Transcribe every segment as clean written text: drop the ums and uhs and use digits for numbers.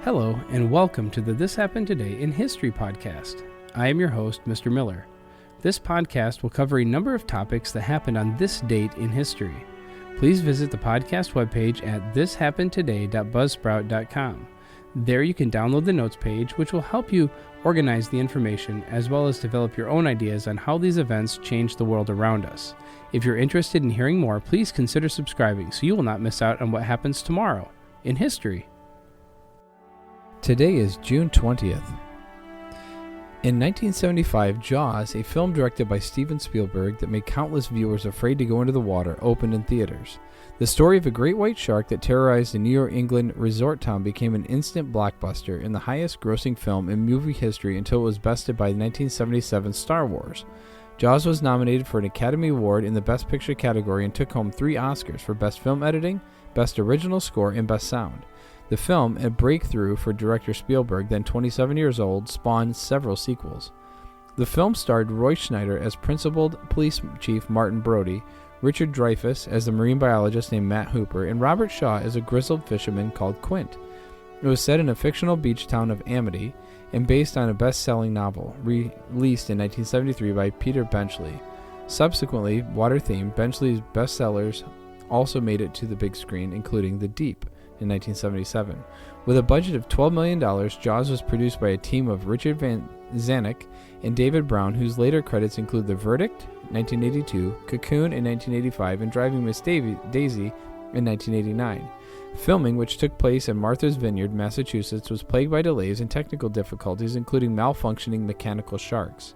Hello, and welcome to the This Happened Today in History podcast. I am your host, Mr. Miller. This podcast will cover a number of topics that happened on this date in history. Please visit the podcast webpage at thishappenedtoday.buzzsprout.com. There you can download the notes page, which will help you organize the information as well as develop your own ideas on how these events change the world around us. If you're interested in hearing more, please consider subscribing so you will not miss out on what happens tomorrow in history. Today is June 20th. In 1975, Jaws, a film directed by Steven Spielberg that made countless viewers afraid to go into the water, opened in theaters. The story of a great white shark that terrorized a New York, England resort town became an instant blockbuster and the highest-grossing film in movie history until it was bested by 1977 Star Wars. Jaws was nominated for an Academy Award in the Best Picture category and took home 3 Oscars for Best Film Editing, Best Original Score, and Best Sound. The film, a breakthrough for director Spielberg, then 27 years old, spawned several sequels. The film starred Roy Schneider as principled police chief Martin Brody, Richard Dreyfuss as the marine biologist named Matt Hooper, and Robert Shaw as a grizzled fisherman called Quint. It was set in a fictional beach town of Amity and based on a best-selling novel, released in 1973 by Peter Benchley. Subsequently, water-themed, Benchley's bestsellers also made it to the big screen, including The Deep in 1977. With a budget of $12 million, Jaws was produced by a team of Richard Van Zanuck and David Brown, whose later credits include The Verdict, 1982, Cocoon in 1985, and Driving Miss Daisy in 1989. Filming, which took place in Martha's Vineyard, Massachusetts, was plagued by delays and technical difficulties, including malfunctioning mechanical sharks.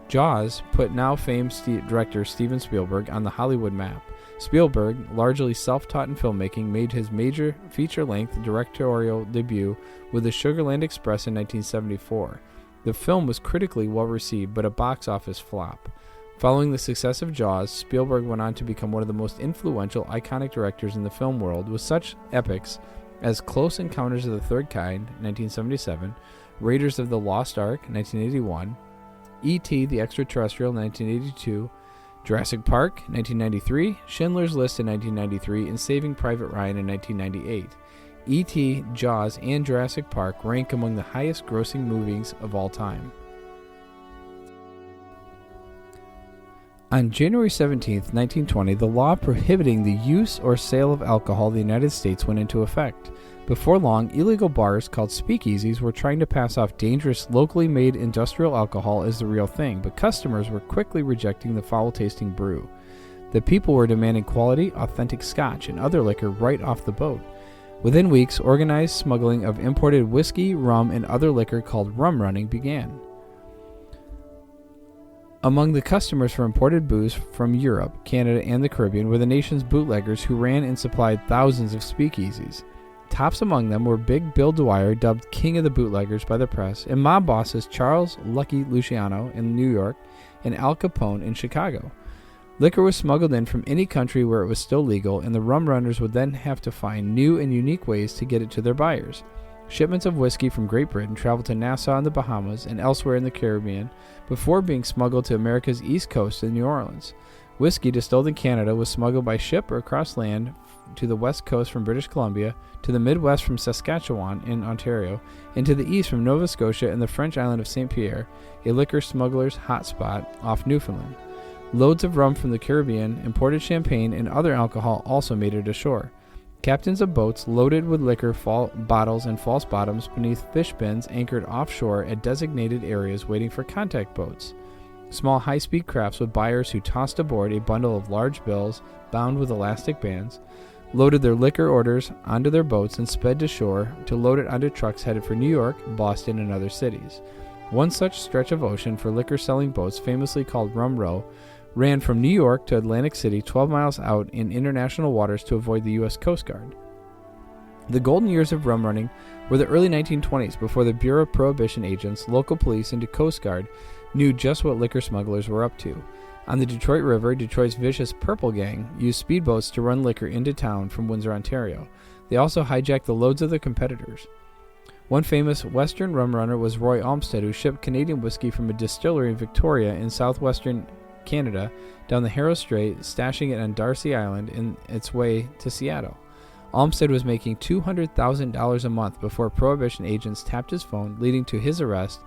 Jaws put now famed director Steven Spielberg on the Hollywood map. Spielberg, largely self-taught in filmmaking, made his major feature-length directorial debut with The Sugarland Express in 1974. The film was critically well-received, but a box office flop. Following the success of Jaws, Spielberg went on to become one of the most influential, iconic directors in the film world, with such epics as Close Encounters of the Third Kind, 1977, Raiders of the Lost Ark, 1981, E.T. the Extraterrestrial, 1982, Jurassic Park, 1993, Schindler's List in 1993, and Saving Private Ryan in 1998. E.T., Jaws, and Jurassic Park rank among the highest-grossing movies of all time. On January 17, 1920, the law prohibiting the use or sale of alcohol in the United States went into effect. Before long, illegal bars called speakeasies were trying to pass off dangerous, locally made industrial alcohol as the real thing, but customers were quickly rejecting the foul-tasting brew. The people were demanding quality, authentic scotch and other liquor right off the boat. Within weeks, organized smuggling of imported whiskey, rum, and other liquor called rum running began. Among the customers for imported booze from Europe, Canada, and the Caribbean were the nation's bootleggers who ran and supplied thousands of speakeasies. Tops among them were Big Bill Dwyer, dubbed King of the Bootleggers by the press, and mob bosses Charles Lucky Luciano in New York and Al Capone in Chicago. Liquor was smuggled in from any country where it was still legal, and the rum runners would then have to find new and unique ways to get it to their buyers. Shipments of whiskey from Great Britain traveled to Nassau in the Bahamas and elsewhere in the Caribbean before being smuggled to America's East Coast in New Orleans. Whiskey distilled in Canada was smuggled by ship or across land to the west coast from British Columbia, to the Midwest from Saskatchewan in Ontario, and to the east from Nova Scotia and the French island of St. Pierre, a liquor smuggler's hotspot off Newfoundland. Loads of rum from the Caribbean, imported champagne, and other alcohol also made it ashore. Captains of boats loaded with liquor bottles and false bottoms beneath fish bins anchored offshore at designated areas waiting for contact boats. Small high-speed crafts with buyers who tossed aboard a bundle of large bills bound with elastic bands, loaded their liquor orders onto their boats and sped to shore to load it onto trucks headed for New York, Boston, and other cities. One such stretch of ocean for liquor-selling boats, famously called Rum Row, ran from New York to Atlantic City, 12 miles out in international waters to avoid the U.S. Coast Guard. The golden years of rum running were the early 1920s, before the Bureau of Prohibition agents, local police, and the Coast Guard knew just what liquor smugglers were up to. On the Detroit River, Detroit's vicious Purple Gang used speedboats to run liquor into town from Windsor, Ontario. They also hijacked the loads of their competitors. One famous Western rum runner was Roy Olmsted, who shipped Canadian whiskey from a distillery in Victoria in southwestern Canada down the Haro Strait, stashing it on Darcy Island in its way to Seattle. Olmsted was making $200,000 a month before Prohibition agents tapped his phone, leading to his arrest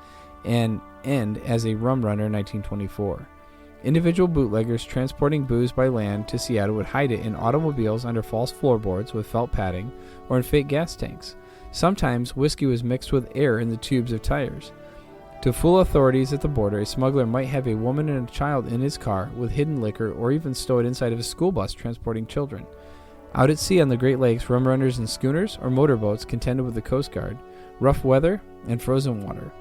and end as a rum runner in 1924. Individual bootleggers transporting booze by land to Seattle would hide it in automobiles under false floorboards with felt padding or in fake gas tanks. Sometimes whiskey was mixed with air in the tubes of tires. To fool authorities at the border, a smuggler might have a woman and a child in his car with hidden liquor or even stow it inside of a school bus transporting children. Out at sea on the Great Lakes, rum runners in schooners or motorboats contended with the Coast Guard, rough weather, and frozen water.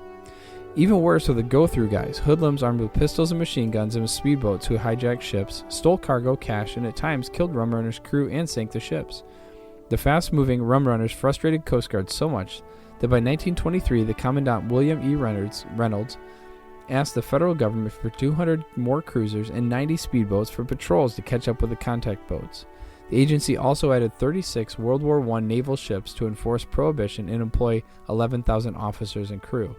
Even worse were the go-through guys, hoodlums armed with pistols and machine guns and speedboats who hijacked ships, stole cargo, cash, and at times killed rum runners' crew and sank the ships. The fast-moving rum runners frustrated Coast Guard so much that by 1923 the Commandant William E. Reynolds asked the federal government for 200 more cruisers and 90 speedboats for patrols to catch up with the contact boats. The agency also added 36 World War I naval ships to enforce Prohibition and employ 11,000 officers and crew.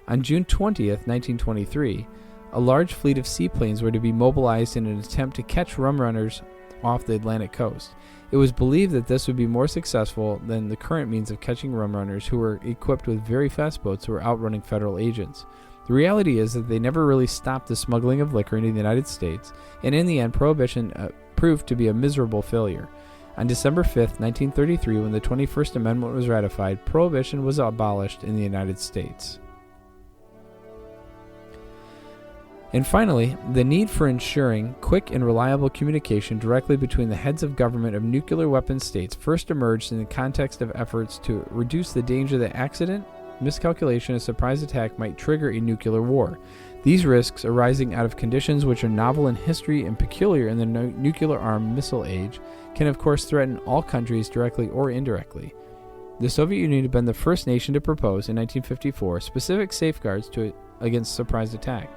On June 20th, 1923, a large fleet of seaplanes were to be mobilized in an attempt to catch rum runners off the Atlantic coast. It was believed that this would be more successful than the current means of catching rum runners who were equipped with very fast boats who were outrunning federal agents. The reality is that they never really stopped the smuggling of liquor into the United States, and in the end, Prohibition proved to be a miserable failure. On December 5, 1933, when the 21st Amendment was ratified, Prohibition was abolished in the United States. And finally, the need for ensuring quick and reliable communication directly between the heads of government of nuclear weapon states first emerged in the context of efforts to reduce the danger that accident, miscalculation, or surprise attack might trigger a nuclear war. These risks, arising out of conditions which are novel in history and peculiar in the nuclear-armed missile age, can of course threaten all countries directly or indirectly. The Soviet Union had been the first nation to propose, in 1954, specific safeguards against surprise attack.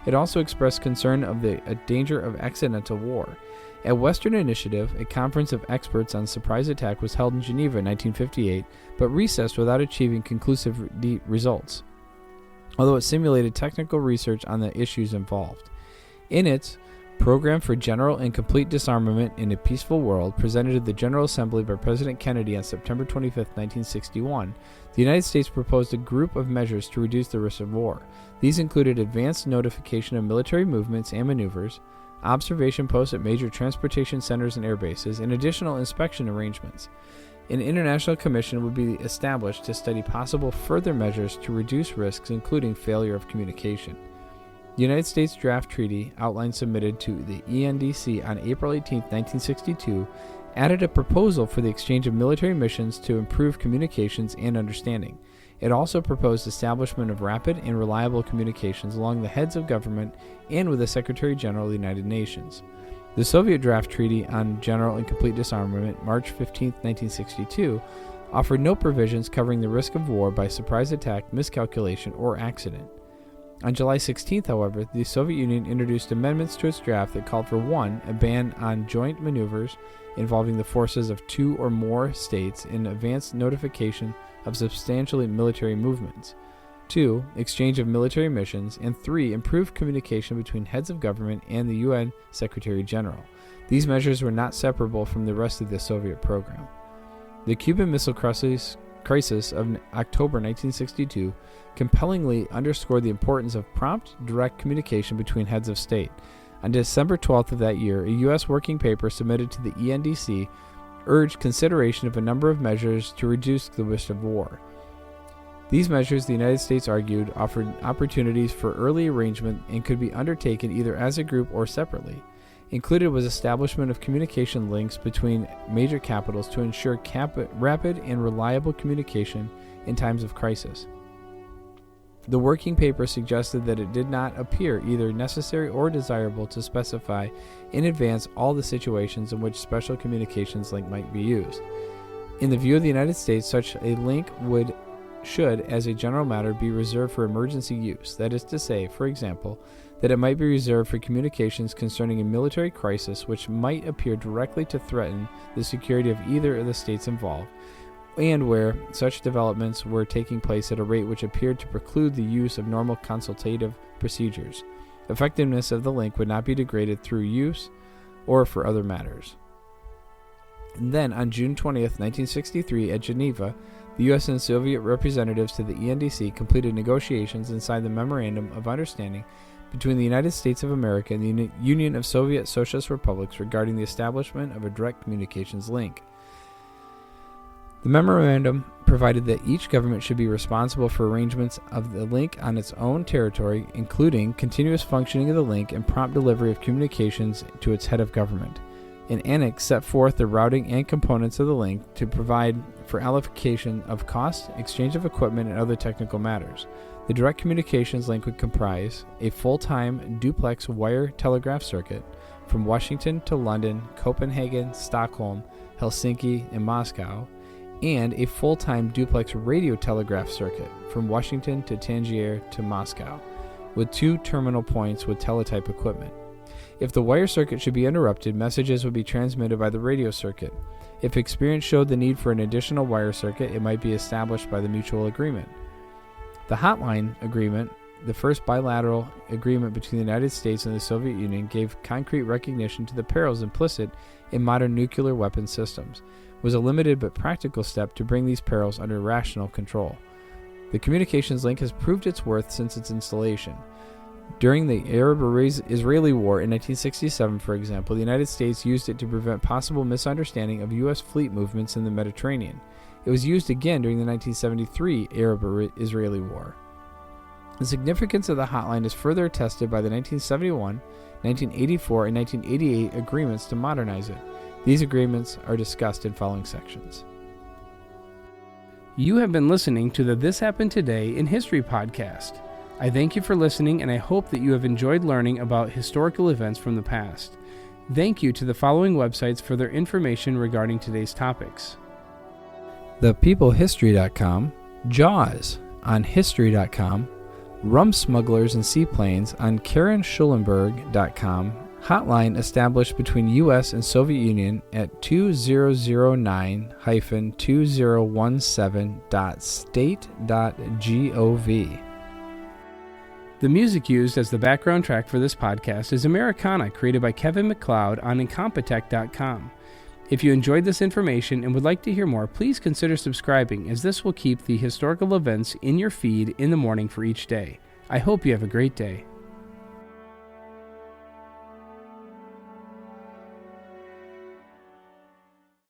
It also expressed concern of the danger of accidental war. At Western Initiative, a conference of experts on surprise attack was held in Geneva in 1958, but recessed without achieving conclusive results, although it simulated technical research on the issues involved. In its Program for General and Complete Disarmament in a Peaceful World, presented to the General Assembly by President Kennedy on September 25, 1961, the United States proposed a group of measures to reduce the risk of war. These included advanced notification of military movements and maneuvers, observation posts at major transportation centers and air bases, and additional inspection arrangements. An international commission would be established to study possible further measures to reduce risks, including failure of communication. The United States draft treaty outline submitted to the ENDC on April 18, 1962, added a proposal for the exchange of military missions to improve communications and understanding. It also proposed establishment of rapid and reliable communications along the heads of government and with the Secretary General of the United Nations. The Soviet draft treaty on general and complete disarmament, March 15, 1962, offered no provisions covering the risk of war by surprise attack, miscalculation, or accident. On July 16th, however, the Soviet Union introduced amendments to its draft that called for 1. A ban on joint maneuvers involving the forces of 2 or more states in advance notification of substantially military movements, 2. Exchange of military missions, and 3. Improved communication between heads of government and the UN Secretary General. These measures were not separable from the rest of the Soviet program. The Cuban Missile Crisis of October 1962 compellingly underscored the importance of prompt, direct communication between heads of state. On December 12th of that year, a U.S. working paper submitted to the ENDC urged consideration of a number of measures to reduce the risk of war. These measures, the United States argued, offered opportunities for early arrangement and could be undertaken either as a group or separately. Included was establishment of communication links between major capitals to ensure rapid and reliable communication in times of crisis. The working paper suggested that it did not appear either necessary or desirable to specify in advance all the situations in which special communications link might be used. In the view of the United States, such a link should, as a general matter, be reserved for emergency use. That is to say, for example, that it might be reserved for communications concerning a military crisis which might appear directly to threaten the security of either of the states involved, and where such developments were taking place at a rate which appeared to preclude the use of normal consultative procedures. Effectiveness of the link would not be degraded through use or for other matters. And then on June 20th, 1963, at Geneva, the U.S. and Soviet representatives to the ENDC completed negotiations and signed the Memorandum of Understanding between the United States of America and the Union of Soviet Socialist Republics regarding the establishment of a direct communications link. The memorandum provided that each government should be responsible for arrangements of the link on its own territory, including continuous functioning of the link and prompt delivery of communications to its head of government. An annex set forth the routing and components of the link to provide for allocation of cost, exchange of equipment, and other technical matters. The direct communications link would comprise a full-time duplex wire telegraph circuit from Washington to London, Copenhagen, Stockholm, Helsinki, and Moscow, and a full-time duplex radio telegraph circuit from Washington to Tangier to Moscow, with 2 terminal points with teletype equipment. If the wire circuit should be interrupted, messages would be transmitted by the radio circuit. If experience showed the need for an additional wire circuit, it might be established by the mutual agreement. The HotLine Agreement, the first bilateral agreement between the United States and the Soviet Union, gave concrete recognition to the perils implicit in modern nuclear weapon systems. Was a limited but practical step to bring these perils under rational control. The communications link has proved its worth since its installation. During the Arab-Israeli War in 1967, for example, the United States used it to prevent possible misunderstanding of U.S. fleet movements in the Mediterranean. It was used again during the 1973 Arab-Israeli War. The significance of the hotline is further attested by the 1971, 1984, and 1988 agreements to modernize it. These agreements are discussed in following sections. You have been listening to the This Happened Today in History podcast. I thank you for listening, and I hope that you have enjoyed learning about historical events from the past. Thank you to the following websites for their information regarding today's topics: ThePeopleHistory.com, Jaws on History.com, Rum Smugglers and Seaplanes on KarenSchulenberg.com, Hotline established between U.S. and Soviet Union at 2009-2017.state.gov. The music used as the background track for this podcast is Americana, created by Kevin MacLeod on Incompetech.com. If you enjoyed this information and would like to hear more, please consider subscribing, as this will keep the historical events in your feed in the morning for each day. I hope you have a great day.